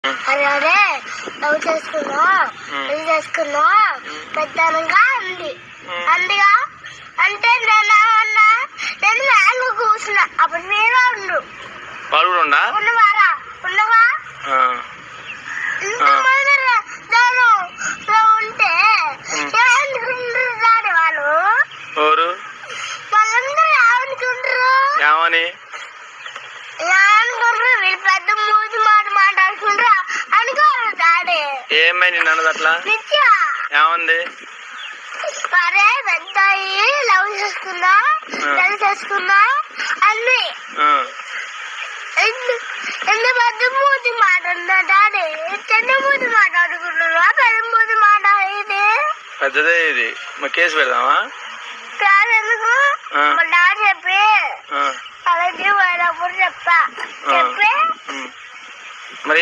అదే లవ్ చేసుకున్నా పెద్దగా అంది అందుగా అంటే నేను మ్యాంగో కూర్చున్నా అప్పుడు నేను ఉన్నవారా ఉండవా ఉంటే వాళ్ళు వాళ్ళందరూ ఏమనుకుంటారు ఏమని వీళ్ళు పెద్ద మూతి మాట్లాడుకుంటారు అనుకోరు డాడీ. ఏమని నిన్ను అన్నది అట్లా ఏమంది? సరే పెద్ద లవ్ చేసుకున్నా అన్ని ఎంత పెద్ద మూతి మాట్లాడుతున్నా డాడీ. చిన్న మూతి మాట్లాడుకుంటున్నా పెద్ద మూతి మాట్లాడేది పెద్దదే ఇది. మరి కేసు పెడదామా? ఎందుకు మా డాడీ చెప్పి అలాగే పోయినప్పుడు చెప్పి మరి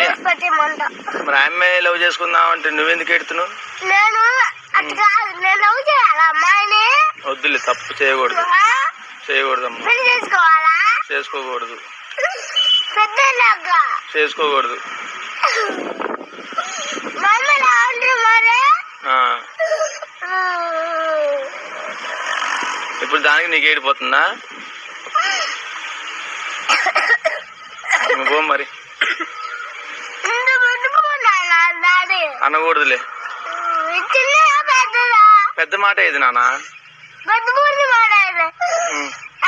అమ్మాయి లవ్ చేసుకుందాం అంటే నువ్వెందుకు ఎడుతున్నావు? నేను అట్లా నేను లవ్ చేయాలా అమ్మాయిని? వద్దులే, తప్పు చేయకూడదు అమ్మా. చేసుకోవాలా? చేసుకోకూడదు, పెద్దలాగా చేసుకోకూడదు. మరి ఇప్పుడు దానికి నీకు ఏడిపోతుందా? పో మరి. అనకూడదులే, పెద్ద మాట ఇది నాన్న.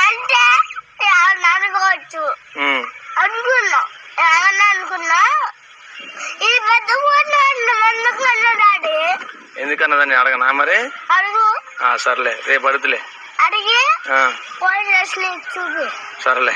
అంటే అనుకోవచ్చు అనుకున్నా ఈ పెద్ద డాడీ ఎందుకన్నదాన్ని అడగనా మరి? అడుగు. సర్లే, రేపు అడుగులే. అడిగి చూపి. సర్లే.